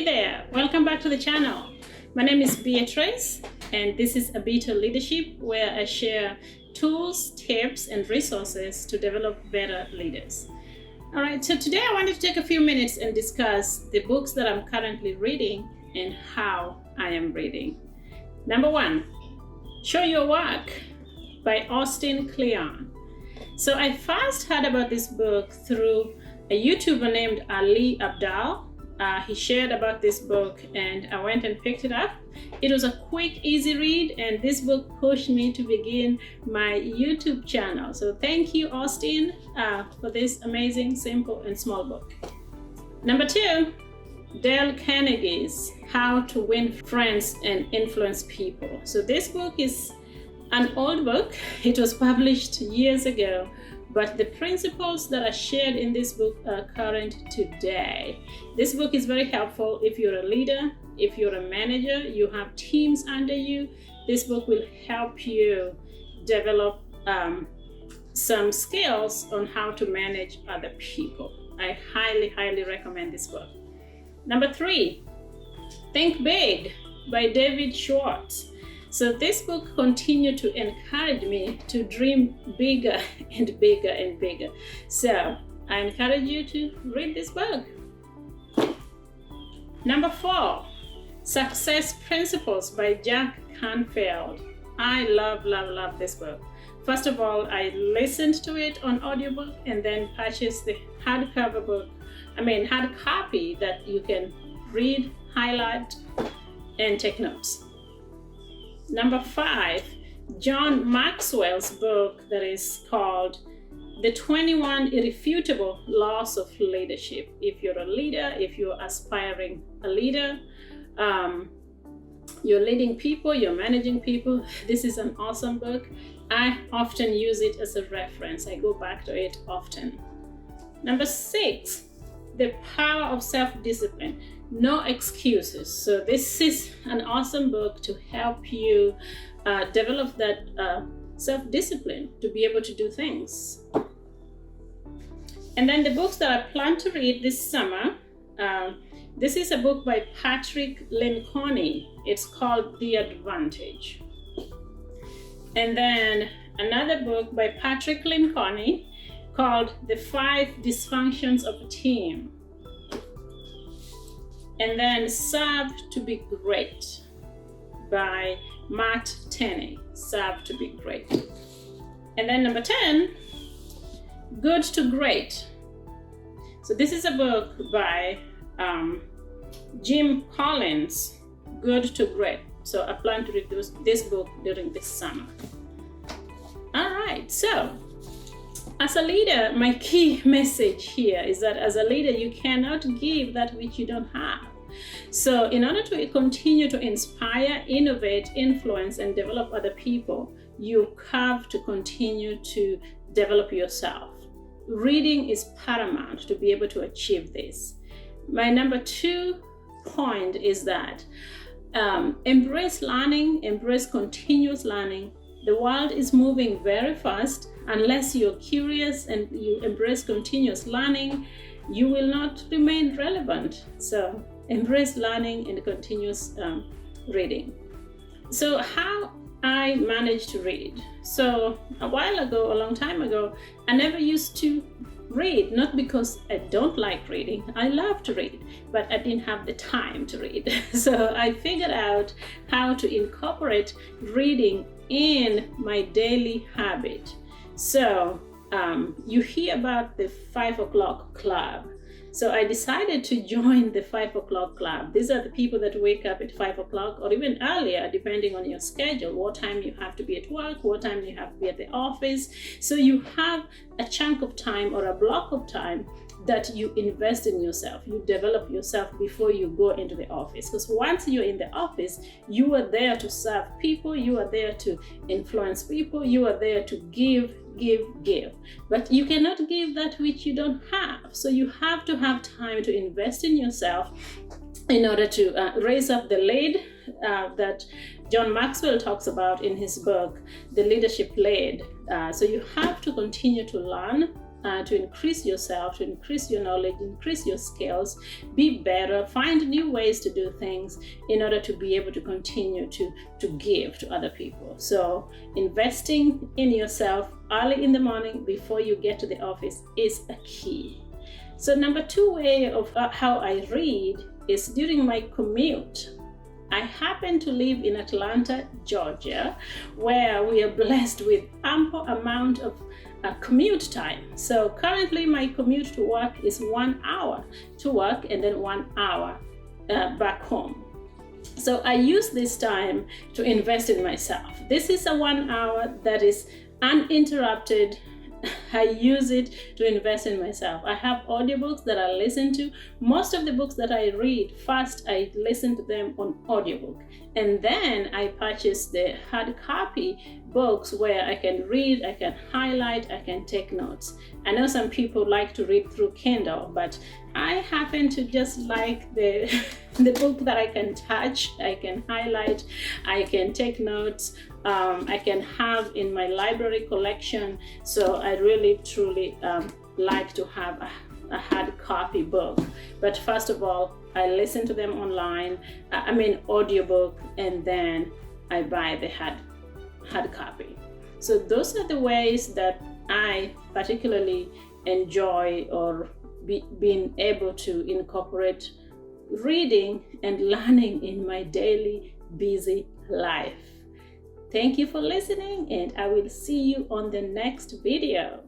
Hey there, welcome back to the channel. My name is Beatrice and this is Abito Leadership, where I share tools, tips and resources to develop better leaders. All right, so today I wanted to take a few minutes and discuss the books that I'm currently reading and how I am reading. Number one, Show Your Work by Austin Kleon. So I first heard about this book through a YouTuber named Ali Abdal. He shared about this book and I went and picked it up. It was a quick, easy read, and this book pushed me to begin my YouTube channel. So thank you, Austin, for this amazing, simple, and small book. Number two, Dale Carnegie's How to Win Friends and Influence People. So this book is an old book. It was published years ago, but the principles that are shared in this book are current today. This book is very helpful if you're a leader, if you're a manager, you have teams under you. This book will help you develop some skills on how to manage other people. I highly, highly recommend this book. Number three, Think Big by David Schwartz. So this book continued to encourage me to dream bigger and bigger and bigger. So I encourage you to read this book. Number four, Success Principles by Jack Canfield. I love this book. First of all, I listened to it on audiobook and then purchased the hard copy that you can read, highlight, and take notes. Number five, John Maxwell's book that is called The 21 Irrefutable Laws of Leadership. If you're a leader, if you're aspiring a leader, you're leading people, you're managing people, this is an awesome book. I often use it as a reference. I go back to it often. Number six, The Power of Self-Discipline. No excuses. So this is an awesome book to help you develop that self-discipline to be able to do things. And then the books that I plan to read this summer, this is a book by Patrick Lencioni. It's called The Advantage. And then another book by Patrick Lencioni called The 5 Dysfunctions of a Team. And then Serve to be Great by Matt Tenney. Serve to be Great. And then number 10, Good to Great. So this is a book by Jim Collins, Good to Great. So I plan to read this book during this summer. All right, so as a leader, my key message here is that as a leader, you cannot give that which you don't have. So in order to continue to inspire, innovate, influence, and develop other people, you have to continue to develop yourself. Reading is paramount to be able to achieve this. My number 2 point is that embrace learning, embrace continuous learning. The world is moving very fast. Unless you're curious and you embrace continuous learning, you will not remain relevant. So embrace learning and continuous reading. So how I managed to read. So a long time ago, I never used to read, not because I don't like reading. I love to read, but I didn't have the time to read. So I figured out how to incorporate reading in my daily habit. So you hear about the 5 o'clock club. So I decided to join the 5 o'clock club. These are the people that wake up at 5 o'clock or even earlier, depending on your schedule, what time you have to be at work, what time you have to be at the office. So you have a chunk of time or a block of time that you invest in yourself. You develop yourself before you go into the office. Because once you're in the office, you are there to serve people, you are there to influence people, you are there to give. But you cannot give that which you don't have. So you have to have time to invest in yourself in order to raise up the lead that John Maxwell talks about in his book, The Leadership Lead. So you have to continue to learn, to increase yourself, to increase your knowledge, increase your skills, be better, find new ways to do things in order to be able to continue to give to other people. So investing in yourself early in the morning before you get to the office is a key. So number 2 way of how I read is during my commute. I happen to live in Atlanta, Georgia, where we are blessed with ample amount of commute time. So currently my commute to work is 1 hour to work and then 1 hour back home. So I use this time to invest in myself. This is a 1 hour that is uninterrupted. I use it to invest in myself. I have audiobooks that I listen to. Most of the books that I read, first I listen to them on audiobook, and then I purchase the hard copy books where I can read, I can highlight, I can take notes. I know some people like to read through Kindle, but I happen to just like the book that I can touch, I can highlight, I can take notes, I can have in my library collection. So I really truly like to have a hard copy book. But first of all, I listen to them online, audiobook, and then I buy the hard copy. So those are the ways that I particularly enjoy or being able to incorporate reading and learning in my daily busy life. Thank you for listening, and I will see you on the next video.